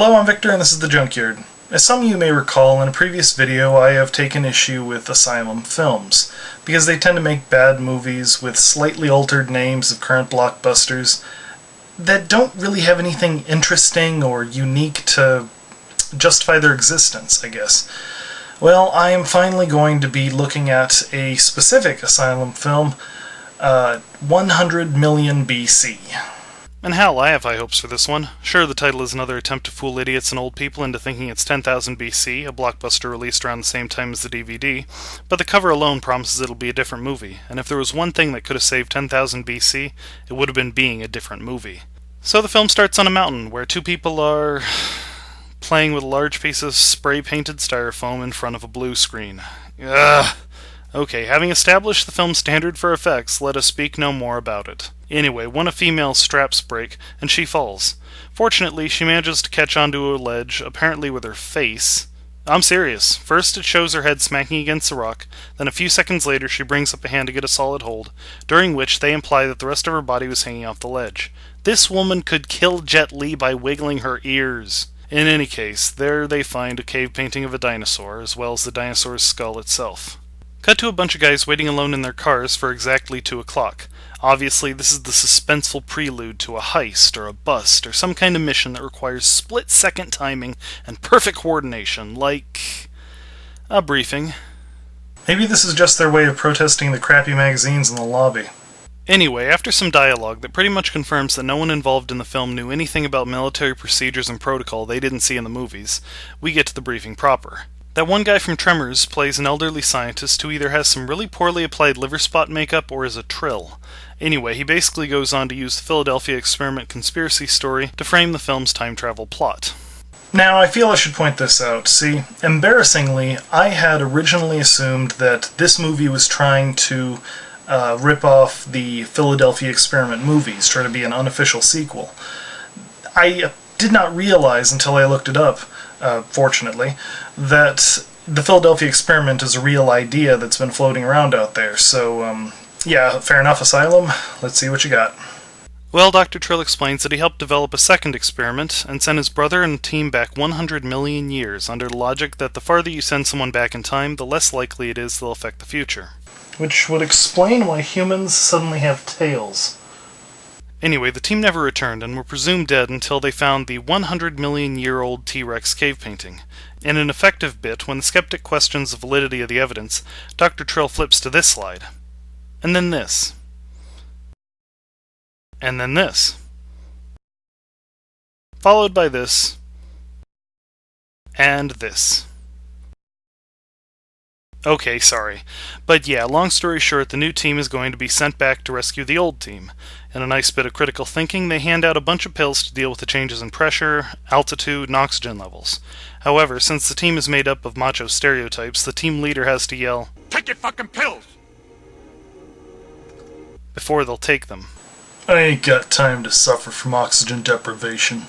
Hello, I'm Victor and this is The Junkyard. As some of you may recall, in a previous video I have taken issue with Asylum films, because they tend to make bad movies with slightly altered names of current blockbusters that don't really have anything interesting or unique to justify their existence, I guess. Well, I am finally going to be looking at a specific Asylum film, 100 million BC. And hell, I have high hopes for this one. Sure, the title is another attempt to fool idiots and old people into thinking it's 10,000 BC, a blockbuster released around the same time as the DVD, but the cover alone promises it'll be a different movie, and if there was one thing that could have saved 10,000 BC, it would have been being a different movie. So the film starts on a mountain, where two people are playing with a large piece of spray-painted styrofoam in front of a blue screen. Ugh. Okay, having established the film's standard for effects, let us speak no more about it. Anyway, one of female's straps break, and she falls. Fortunately, she manages to catch onto a ledge, apparently with her face. I'm serious. First it shows her head smacking against the rock, then a few seconds later she brings up a hand to get a solid hold, during which they imply that the rest of her body was hanging off the ledge. This woman could kill Jet Li by wiggling her ears. In any case, there they find a cave painting of a dinosaur, as well as the dinosaur's skull itself. Cut to a bunch of guys waiting alone in their cars for exactly 2 o'clock. Obviously, this is the suspenseful prelude to a heist or a bust or some kind of mission that requires split-second timing and perfect coordination, like a briefing. Maybe this is just their way of protesting the crappy magazines in the lobby. Anyway, after some dialogue that pretty much confirms that no one involved in the film knew anything about military procedures and protocol they didn't see in the movies, we get to the briefing proper. That one guy from Tremors plays an elderly scientist who either has some really poorly applied liver spot makeup or is a trill. Anyway, he basically goes on to use the Philadelphia experiment conspiracy story to frame the film's time travel plot. Now, I feel I should point this out. See, embarrassingly, I had originally assumed that this movie was trying to rip off the Philadelphia experiment movies, try to be an unofficial sequel. I did not realize until I looked it up, fortunately, that the Philadelphia experiment is a real idea that's been floating around out there. So, yeah, fair enough, Asylum. Let's see what you got. Well, Dr. Trill explains that he helped develop a second experiment and sent his brother and team back 100 million years under the logic that the farther you send someone back in time, the less likely it is they'll affect the future. Which would explain why humans suddenly have tails. Anyway, the team never returned and were presumed dead until they found the 100-million-year-old T-Rex cave painting. In an effective bit, when the skeptic questions the validity of the evidence, Dr. Trill flips to this slide. And then this. And then this. Followed by this. And this. Okay, sorry. But yeah, long story short, the new team is going to be sent back to rescue the old team. In a nice bit of critical thinking, they hand out a bunch of pills to deal with the changes in pressure, altitude, and oxygen levels. However, since the team is made up of macho stereotypes, the team leader has to yell, "Take your fucking pills!" before they'll take them. I ain't got time to suffer from oxygen deprivation.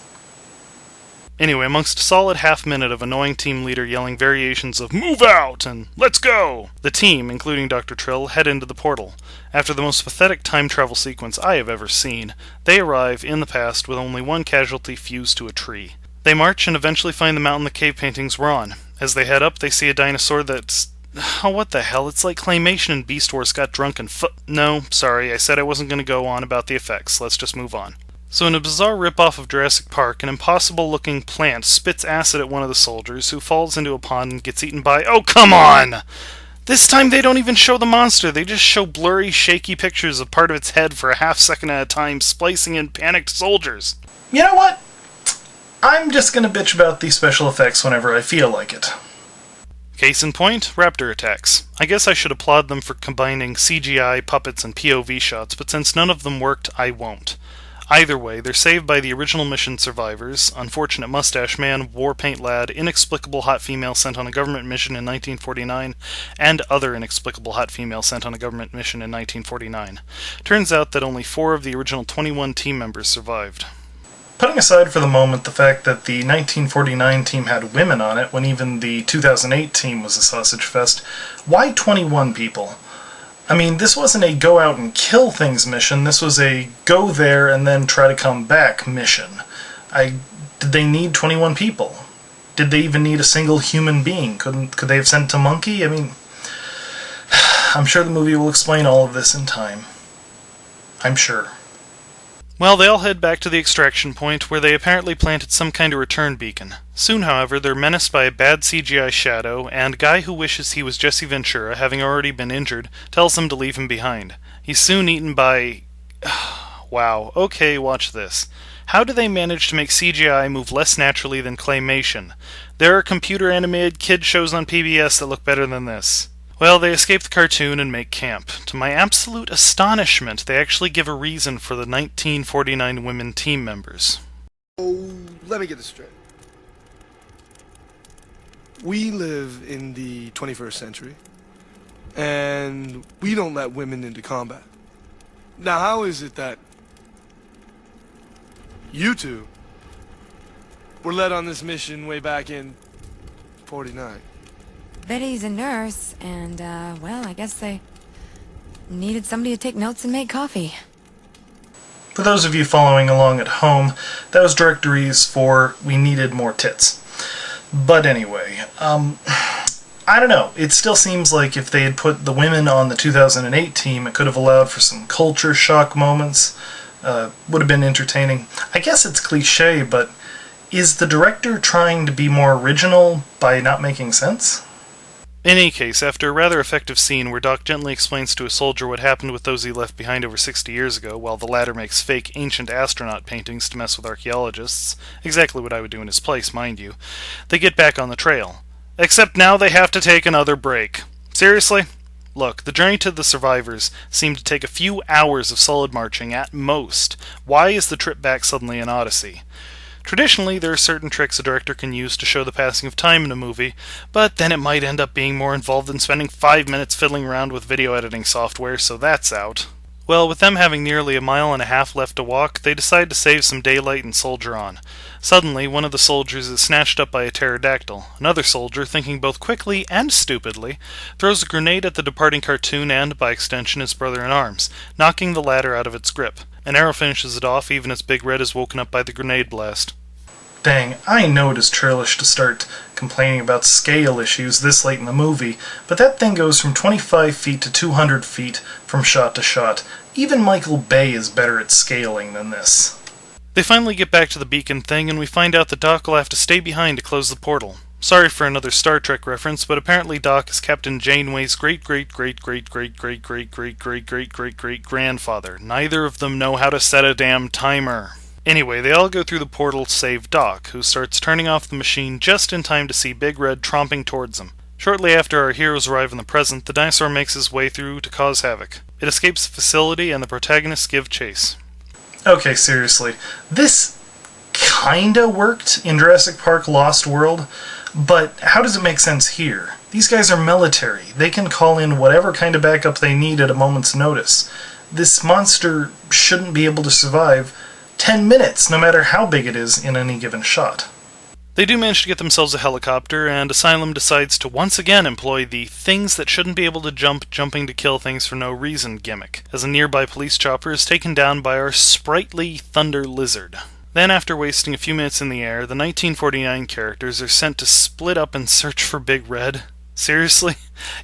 Anyway, amongst a solid half-minute of annoying team leader yelling variations of "Move out!" and "Let's go!", the team, including Dr. Trill, head into the portal. After the most pathetic time travel sequence I have ever seen, they arrive in the past with only one casualty fused to a tree. They march and eventually find the mountain the cave paintings were on. As they head up, they see a dinosaur that's... oh, what the hell, it's like Claymation and Beast Wars got drunk and No, sorry, I said I wasn't going to go on about the effects, let's just move on. So in a bizarre rip-off of Jurassic Park, an impossible-looking plant spits acid at one of the soldiers, who falls into a pond and gets eaten by... Oh, come on! This time they don't even show the monster, they just show blurry, shaky pictures of part of its head for a half-second at a time, splicing in panicked soldiers. You know what? I'm just gonna bitch about these special effects whenever I feel like it. Case in point, raptor attacks. I guess I should applaud them for combining CGI, puppets, and POV shots, but since none of them worked, I won't. Either way, they're saved by the original mission survivors, unfortunate mustache man, war paint lad, inexplicable hot female sent on a government mission in 1949, and other inexplicable hot female sent on a government mission in 1949. Turns out that only 4 of the original 21 team members survived. Putting aside for the moment the fact that the 1949 team had women on it when even the 2008 team was a sausage fest, why 21 people? I mean, this wasn't a go out and kill things mission, this was a go there and then try to come back mission. I Did they need 21 people? Did they even need a single human being? Could they have sent a monkey? I mean, I'm sure the movie will explain all of this in time. I'm sure. Well, they all head back to the extraction point, where they apparently planted some kind of return beacon. Soon, however, they're menaced by a bad CGI shadow, and a guy who wishes he was Jesse Ventura, having already been injured, tells them to leave him behind. He's soon eaten by... Wow, okay, watch this. How do they manage to make CGI move less naturally than claymation? There are computer-animated kid shows on PBS that look better than this. Well, they escape the cartoon and make camp. To my absolute astonishment, they actually give a reason for the 1949 women team members. Oh, let me get this straight. We live in the 21st century, and we don't let women into combat. Now, how is it that you two were led on this mission way back in 49? Betty's a nurse, and, well, I guess they needed somebody to take notes and make coffee. For those of you following along at home, that was directories for "we needed more tits." But anyway, I don't know. It still seems like if they had put the women on the 2008 team, it could have allowed for some culture shock moments. Would have been entertaining. I guess it's cliche, but is the director trying to be more original by not making sense? In any case, after a rather effective scene where Doc gently explains to a soldier what happened with those he left behind over 60 years ago, while the latter makes fake ancient astronaut paintings to mess with archaeologists, exactly what I would do in his place, mind you, they get back on the trail. Except now they have to take another break. Seriously? Look, the journey to the survivors seemed to take a few hours of solid marching at most. Why is the trip back suddenly an odyssey? Traditionally, there are certain tricks a director can use to show the passing of time in a movie, but then it might end up being more involved than spending 5 minutes fiddling around with video editing software, so that's out. Well, with them having nearly a mile and a half left to walk, they decide to save some daylight and soldier on. Suddenly, one of the soldiers is snatched up by a pterodactyl. Another soldier, thinking both quickly and stupidly, throws a grenade at the departing cartoon and, by extension, his brother-in-arms, knocking the latter out of its grip. An arrow finishes it off even as Big Red is woken up by the grenade blast. Dang, I know it is churlish to start complaining about scale issues this late in the movie, but that thing goes from 25 feet to 200 feet from shot to shot. Even Michael Bay is better at scaling than this. They finally get back to the beacon thing, and we find out that Doc will have to stay behind to close the portal. Sorry for another Star Trek reference, but apparently Doc is Captain Janeway's great-great-great-great-great-great-great-great-great-great-great-grandfather. Neither of them know how to set a damn timer. Anyway, they all go through the portal save Doc, who starts turning off the machine just in time to see Big Red tromping towards them. Shortly after our heroes arrive in the present, the dinosaur makes his way through to cause havoc. It escapes the facility, and the protagonists give chase. Okay, seriously. This kinda worked in Jurassic Park Lost World, but how does it make sense here? These guys are military. They can call in whatever kind of backup they need at a moment's notice. This monster shouldn't be able to survive 10 minutes, no matter how big it is in any given shot. They do manage to get themselves a helicopter, and Asylum decides to once again employ the things that shouldn't be able to jump, jumping to kill things for no reason gimmick, as a nearby police chopper is taken down by our sprightly Thunder Lizard. Then, after wasting a few minutes in the air, the 1949 characters are sent to split up and search for Big Red. Seriously?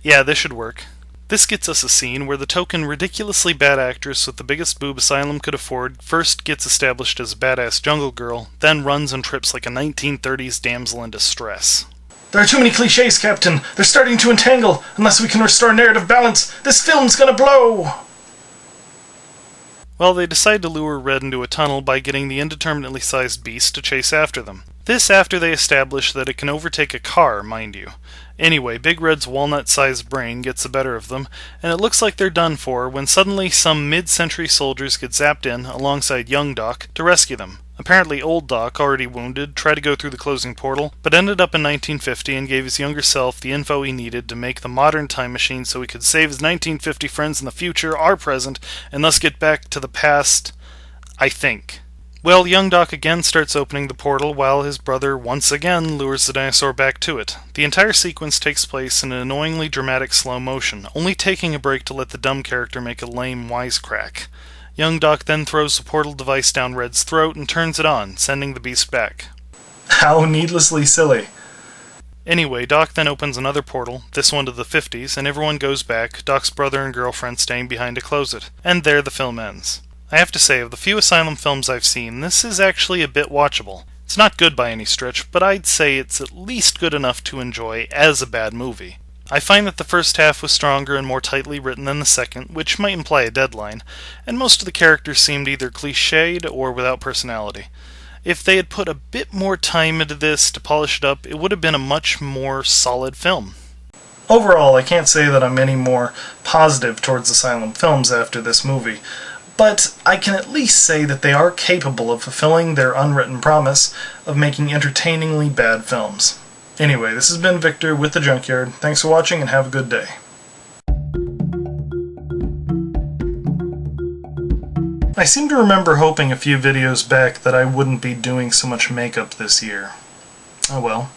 Yeah, this should work. This gets us a scene where the token ridiculously bad actress with the biggest boob Asylum could afford first gets established as a badass jungle girl, then runs and trips like a 1930s damsel in distress. There are too many cliches, Captain. They're starting to entangle. Unless we can restore narrative balance, this film's gonna blow! Well, they decide to lure Red into a tunnel by getting the indeterminately sized beast to chase after them. This after they establish that it can overtake a car, mind you. Anyway, Big Red's walnut-sized brain gets the better of them, and it looks like they're done for when suddenly some mid-century soldiers get zapped in, alongside young Doc, to rescue them. Apparently old Doc, already wounded, tried to go through the closing portal, but ended up in 1950 and gave his younger self the info he needed to make the modern time machine so he could save his 1950 friends in the future, our present, and thus get back to the past, I think. Well, young Doc again starts opening the portal while his brother once again lures the dinosaur back to it. The entire sequence takes place in an annoyingly dramatic slow motion, only taking a break to let the dumb character make a lame wisecrack. Young Doc then throws the portal device down Red's throat and turns it on, sending the beast back. How needlessly silly. Anyway, Doc then opens another portal, this one to the 50s, and everyone goes back, Doc's brother and girlfriend staying behind to close it. And there the film ends. I have to say, of the few Asylum films I've seen, this is actually a bit watchable. It's not good by any stretch, but I'd say it's at least good enough to enjoy as a bad movie. I find that the first half was stronger and more tightly written than the second, which might imply a deadline, and most of the characters seemed either cliched or without personality. If they had put a bit more time into this to polish it up, it would have been a much more solid film. Overall, I can't say that I'm any more positive towards Asylum films after this movie, but I can at least say that they are capable of fulfilling their unwritten promise of making entertainingly bad films. Anyway, this has been Victor with The Junkyard. Thanks for watching and have a good day. I seem to remember hoping a few videos back that I wouldn't be doing so much makeup this year. Oh well.